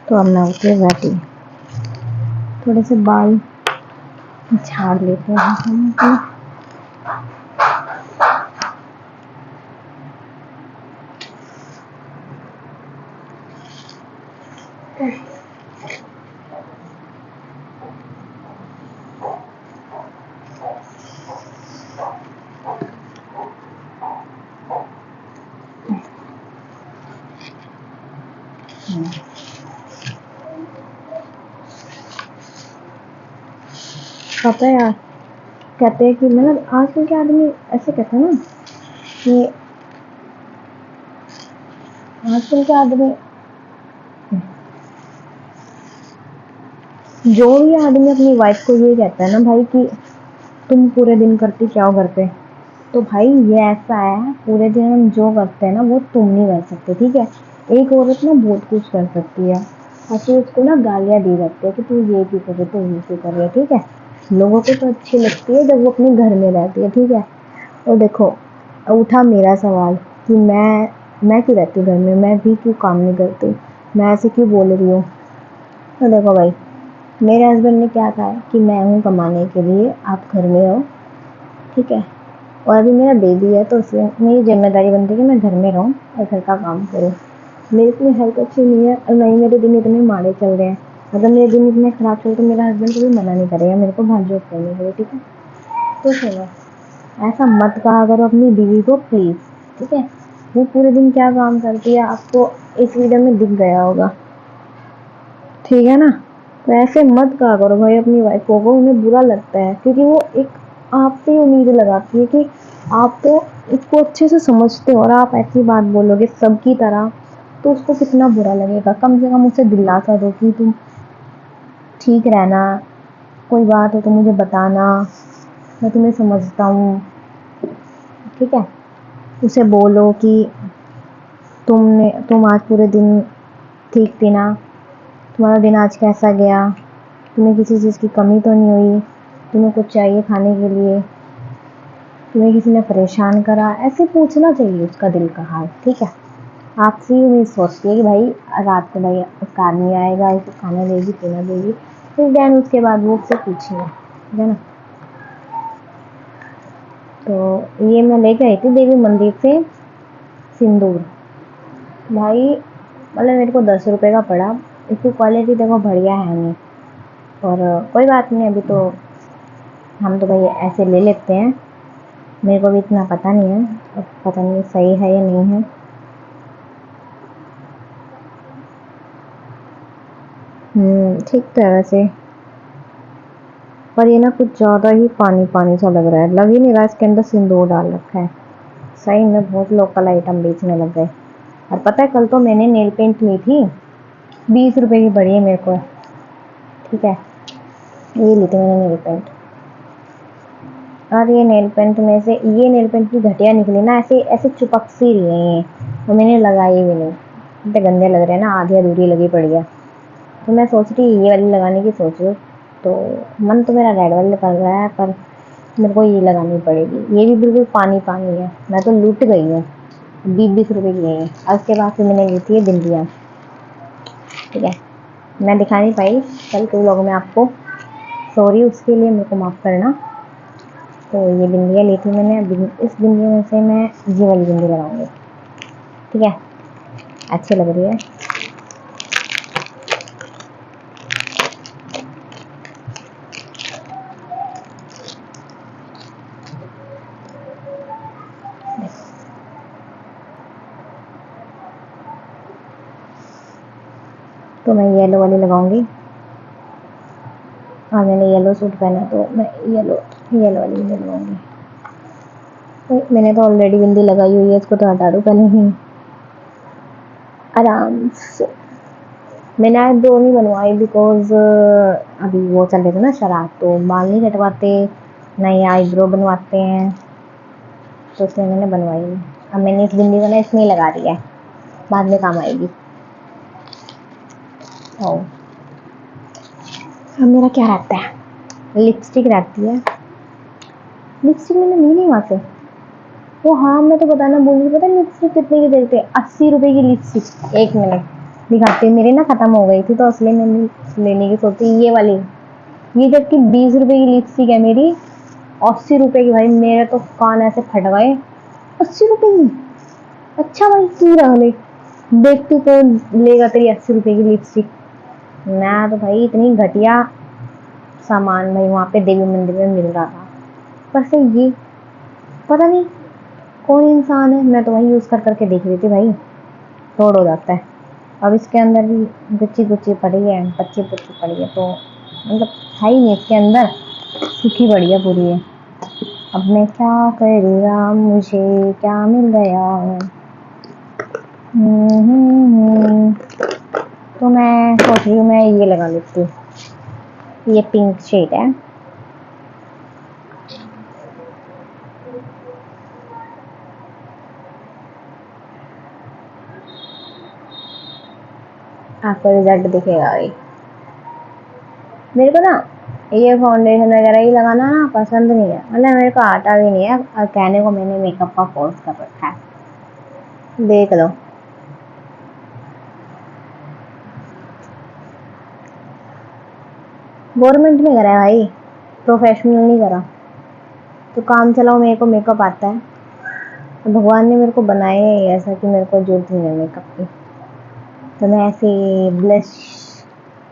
तो अब मैं होती हूँ रेडी। थोड़े से बाल झाड़ लेते हैं हम अपने। पता है यार, कहते हैं कि मतलब आजकल के आदमी ऐसे कहते हैं ना कि आजकल के आदमी, जो भी आदमी अपनी वाइफ को ये कहता है ना भाई कि तुम पूरे दिन करती क्या हो घर पे, तो भाई ये ऐसा है, पूरे दिन हम जो करते हैं ना वो तुम नहीं कर सकते, ठीक है। एक औरत ना बहुत कुछ कर सकती है, ऐसे उसको ना गालियाँ दी जाती है कि तू ये क्यों कर रही, तू ये क्यों कर रही है, ठीक है। लोगों को तो अच्छी लगती है जब वो अपने घर में रहती है, ठीक है। और देखो, उठा मेरा सवाल कि मैं क्यों रहती हूँ घर में, मैं भी क्यों काम नहीं करती, मैं ऐसे क्यों बोल रही हूँ। तो देखो भाई, मेरे हस्बैंड ने क्या कहा है कि मैं हूँ कमाने के लिए, आप घर में रहो, ठीक है। और अभी मेरा बेबी है तो उससे मेरी जिम्मेदारी बनती है कि मैं घर में रहूँ और घर का काम करूँ। मेरी इतनी हेल्थ अच्छी नहीं है और नहीं मेरे दिन इतने माड़े चल रहे हैं। अगर मेरे दिन इतने ख़राब चल तो मेरा हस्बैंड कभी मना नहीं करेगा मेरे को बाहर जॉब करने के लिए, ठीक है। तो सुनो, ऐसा मत कहा करो अपनी बीवी को प्लीज़, ठीक है। वो पूरे दिन क्या काम करती है आपको इस वीडियो में दिख गया होगा, ठीक है ना। तो ऐसे मत कहा करो भाई अपनी वाइफ को, उन्हें बुरा लगता है क्योंकि वो एक आप पे उम्मीद लगाती है कि आप तो इसको अच्छे से समझते हो और आप ऐसी बात बोलोगे सबकी तरह, तो उसको कितना बुरा लगेगा। कम से कम उसे दिलासा दो कि तुम ठीक रहना, कोई बात हो तो मुझे बताना, मैं तुम्हें समझता हूँ, ठीक है। उसे बोलो कि तुम आज पूरे दिन ठीक थी ना, तुम्हारा दिन आज कैसा गया, तुम्हें किसी चीज़ की कमी तो नहीं हुई, तुम्हें कुछ चाहिए खाने के लिए, तुम्हें किसी ने परेशान करा, ऐसे पूछना चाहिए उसका दिल का हाल, ठीक है। आपसे ही उम्मीद सोचती है कि भाई रात को भाई उसका आदमी आएगा, उसको खाना देगी पीना देगी, फिर देन उसके बाद वो उससे पूछेगा, ठीक है ना। तो ये मैं लेके आई थी देवी मंदिर से सिंदूर, भाई मतलब मेरे को 10 रुपए का पड़ा। इसकी क्वालिटी देखो बढ़िया है नहीं, और कोई बात नहीं, अभी तो हम तो भाई ऐसे ले लेते हैं, मेरे को भी इतना पता नहीं है, अब पता नहीं सही है या नहीं है। ठीक तो है वैसे, पर ये ना कुछ ज़्यादा ही पानी पानी सा लग रहा है, लग ही नहीं रहा इसके अंदर सिंदूर डाल रखा है। सही में बहुत लोकल आइटम बेचने लग गए। और पता है कल तो मैंने नेल पेंट ली थी, 20 रुपए की पड़ी है मेरे को, ठीक है। ये ली थी मैंने नेल पेंट, और ये नेल पेंट में से ये नेल पेंट की घटिया निकली ना, ऐसे ऐसे चिपक सी रही है ये, तो मैंने लगाई भी नहीं, इतने गंदे लग रहे हैं ना, आधी अधूरी लगी पड़ी है। तो मैं सोच रही ये वाली लगाने की सोच रही हूँ, तो मन तो मेरा रेड वाली कर रहा है, पर मेरे को ये लगानी पड़ेगी। ये भी बिल्कुल पानी पानी है, मैं तो लूट गई हूँ, 20-20 रुपए की है। और उसके बाद फिर मैंने ली थी बिंदियाँ, ठीक है। मैं दिखा नहीं पाई कल के व्लॉग में आपको, सॉरी उसके लिए, मेरे को माफ़ करना। तो ये बिंदियाँ ली थी मैंने, इस बिंदियों में से मैं ये वाली बिंदी लगाऊंगी, ठीक है। अच्छी लग रही है। तो मैं येलो वाली लगाऊंगी, और मैंने येलो सूट पहना तो मैं येलो येलो वाली बिंदी लगाऊंगी। मैंने तो ऑलरेडी बिंदी लगाई हुई है, इसको तो हटा दूँ पहले ही आराम से। मैंने आईब्रो नहीं बनवाई बिकॉज अभी वो चल रहे थे ना शराब, तो बाल नहीं कटवाते, नए आईब्रो बनवाते हैं, तो इसलिए मैंने बनवाई नहीं। अब मैंने इस बिंदी को ना इसमें ही लगा दिया है, बाद में काम आएगी। और अब मेरा क्या रहता है, लिपस्टिक रहती है। लिपस्टिक मैंने ली नहीं वहाँ से, वो हाँ मैं तो बताना भूल गई, पता है लिपस्टिक कितने की देते हैं, 80 रुपए की लिपस्टिक, 1 मिनट दिखाती हूँ। मेरी ना खत्म हो गई थी तो इसलिए मैंने लेने की सोची ये वाली। ये जबकि 20 रुपए की लिपस्टिक है मेरी, 80 रुपए की। भाई मेरे तो कान ऐसे फट गए, 80 रुपए की। अच्छा भाई तू रख ले, देखती कौन लेगा तेरी 80 रुपए की लिपस्टिक। मैं तो भाई इतनी घटिया सामान भाई वहां पे देवी मंदिर में मिल रहा था। पर से ये पता नहीं कौन इंसान है, मैं तो वही यूज कर करके देख रही थी भाई, फ्रॉड हो जाता है। अब इसके अंदर भी गुच्ची गुच्ची पड़ी है, पच्ची पुच्ची पड़ी है, तो मतलब है ही नहीं इसके अंदर, सूखी पड़ी है पूरी है। अब मैं क्या करूँगा, मुझे क्या मिल गया। तो मैं सोच रही हूँ मैं ये लगा लेती हूँ, ये पिंक शेड है। आपको रिजल्ट दिखेगा भाई। मेरे को ना ये फाउंडेशन वगैरह ही लगाना ना पसंद नहीं है, मतलब मेरे को आता भी नहीं है, और कहने को मैंने मेकअप का कोर्स कर रखा है, देख लो। गवर्नमेंट में करा है भाई, प्रोफेशनल नहीं करा। तो काम चलाओ, मेरे को मेकअप आता है, तो भगवान ने मेरे को बनाया है ऐसा कि मेरे को जरूरत नहीं है मेकअप की। तो मैं ऐसे ब्लश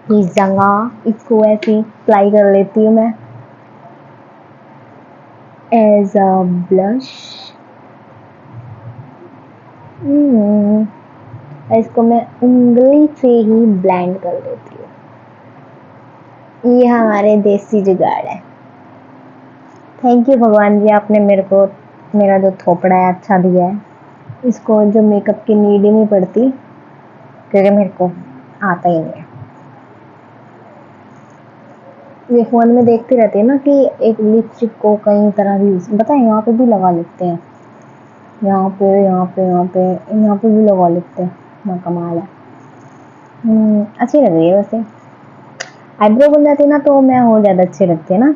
की जगह इसको ऐसे अप्लाई कर लेती हूँ मैं एज अ ब्लश। इसको मैं उंगली से ही ब्लेंड कर देती हूँ। ये हमारे देसी जुगाड़ है। थैंक यू भगवान जी, आपने मेरे को मेरा जो थोपड़ा है अच्छा दिया है। इसको जो मेकअप की नीड ही नहीं पड़ती, क्योंकि मेरे को आता ही नहीं है। ये फोन में देखते रहते हैं ना कि एक लिपस्टिक को कई तरह भी बताए, यहाँ पे भी लगा लेते हैं, यहाँ पे यहाँ पे यहाँ पे यहाँ पे भी लगा लेते हैं ना, कमाल है। अच्छी लग रही है वैसे। आईब्रो बन जाती है ना तो मैं और ज्यादा अच्छी लगती है ना।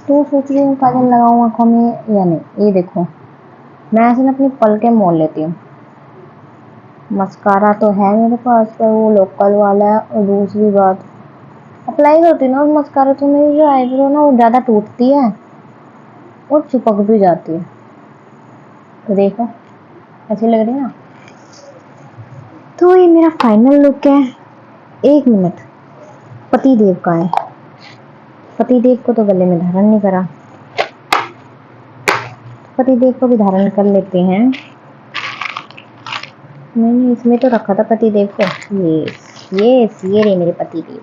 तो सोच रही हूँ काजल लगाऊं आंखों में या नहीं। ये देखो मैं ऐसे ना अपनी पलकें मोल लेती हूँ। मस्कारा तो है मेरे पास, पर वो लोकल वाला है। और दूसरी बात, अप्लाई करती ना मस्कारा तो मेरी जो आईब्रो ना वो ज्यादा टूटती है और चिपक भी जाती है। तो देखो अच्छी लग रही है ना। तो ये मेरा फाइनल लुक है। 1 मिनट, पति देव का है। पति देव को तो गले में धारण नहीं करा, पति देव को भी धारण कर लेते हैं। मैंने इसमें तो रखा था पति देव को। ये रहे मेरे पति देव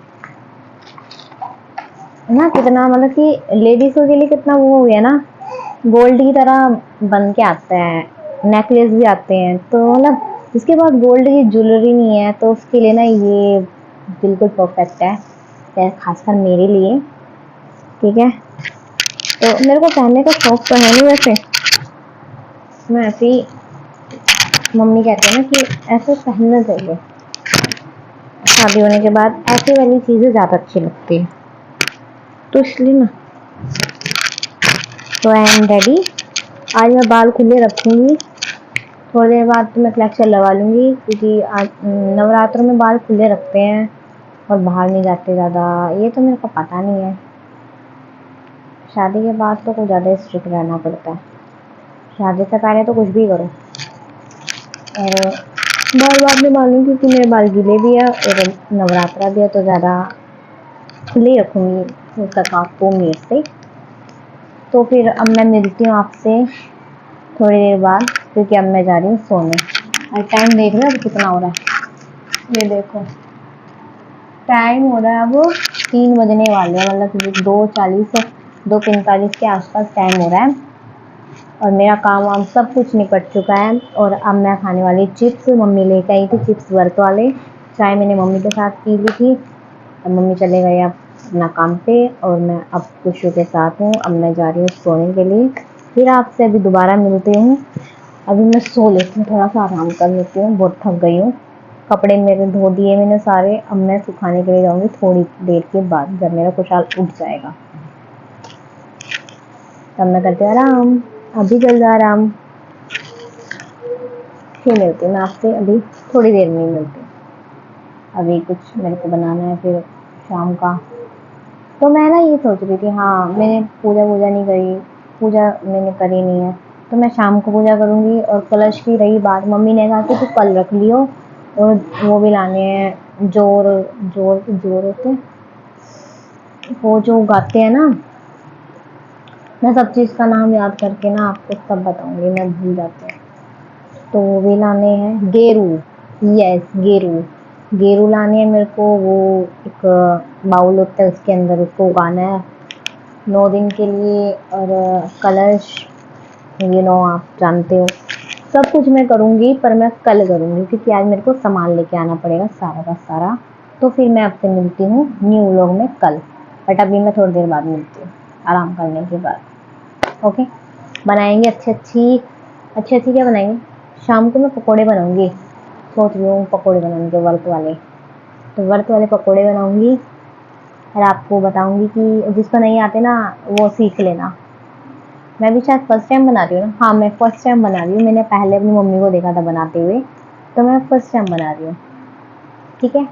ना। कितना मतलब कि लेडीजों के लिए कितना वो हो गया ना, गोल्ड की तरह बन के आता है, नेकलेस भी आते हैं। तो मतलब जिसके पास गोल्ड की ज्वेलरी नहीं है तो उसके लिए ना ये बिल्कुल परफेक्ट है, खासकर मेरे लिए। ठीक है, तो मेरे को पहनने का शौक तो है नहीं वैसे, मैं ऐसे ही, मम्मी कहते हैं ना कि ऐसे पहनना चाहिए, शादी होने के बाद ऐसी वाली चीजें ज्यादा अच्छी लगती है, तो इसलिए ना। तो आई एम रेडी। आज मैं बाल खुले रखूंगी, थोड़ी देर बाद तो मैं कलेक्शन लगा लूंगी, क्योंकि आज नवरात्रों में बाल खुले रखते हैं और बाहर नहीं जाते ज़्यादा। ये तो मेरे को पता नहीं है, शादी के बाद तो कुछ ज़्यादा स्ट्रिक्ट रहना पड़ता है। शादी से पहले तो कुछ भी करो। और बाल बाद में मालूम, क्योंकि मेरे बाल गीले भी है और नवरात्रा भी है, तो ज़्यादा खुले रखूँगी हो सका तो मेरे से। तो फिर अब मैं मिलती हूँ आपसे थोड़ी देर बाद, क्योंकि अब मैं जा रही हूँ सोने। और टाइम देख रहे हो अब कितना हो रहा है, ये देखो टाइम हो रहा है अब 3 बजने वाले हैं, मतलब 2:40 2:45 के आसपास टाइम हो रहा है। और मेरा काम वाम सब कुछ निपट चुका है। और अब मैं खाने वाली चिप्स, मम्मी लेकर आई थी चिप्स वर्थ वाले। चाय मैंने मम्मी के साथ पी ली थी। अब मम्मी चले गए अब अपना काम पे, और मैं अब खुशू के साथ हूँ। अब मैं जा रही हूँ सोने के लिए, फिर आपसे अभी दोबारा मिलती हूँ। अभी मैं सो लेती हूँ, थोड़ा सा आराम कर लेती हूँ, बहुत थक गई हूँ। कपड़े मेरे धो दिए मैंने सारे, अब मैं सुखाने के लिए जाऊँगी थोड़ी देर के बाद, जब मेरा खुशहाल उठ जाएगा तब मैं करती हूँ आराम। अभी जल्द आराम। फिर मिलती हूँ मैं आपसे, अभी थोड़ी देर में ही मिलती हूँ। अभी कुछ मेरे को बनाना है फिर शाम का। तो मैं ना ये सोच रही थी, हाँ मैंने पूजा वूजा नहीं करी, पूजा मैंने करी नहीं है, तो मैं शाम को पूजा करूँगी। और कलश की रही बात, मम्मी ने कहा कि तू कल रख लियो, और वो भी लाने हैं जोर, जोर जोर होते हैं वो जो उगाते हैं ना, मैं सब चीज़ का नाम याद करके ना आपको सब बताऊंगी, मैं भूल जाती हूँ। तो वो भी लाने हैं, गेरू, यस गेरू, गेरू लाने हैं मेरे को। वो एक बाउल होता है, उसके अंदर उसको उगाना है 9 दिन के लिए। और कलश, आप जानते हो, सब कुछ मैं करूँगी, पर मैं कल करूँगी क्योंकि आज मेरे को सामान लेके आना पड़ेगा सारा का सारा। तो फिर मैं आपसे मिलती हूँ न्यू व्लॉग में कल, बट अभी मैं थोड़ी देर बाद मिलती हूँ आराम करने के बाद। ओके, बनाएंगे अच्छी अच्छी क्या बनाएंगे, शाम को मैं पकोड़े बनाऊंगी, सोच रही हूँ पकोड़े बनाने के, वर्क वाले। तो वर्क वाले पकोड़े बनाऊंगी और आपको बताऊंगी कि जिसको नहीं आते ना वो सीख लेना। मैं भी शायद फर्स्ट टाइम बना रही हूँ ना, हाँ मैं फर्स्ट टाइम बना रही हूँ, मैंने पहले अपनी मम्मी को देखा था बनाते हुए, तो मैं फर्स्ट टाइम बना रही हूँ। ठीक है,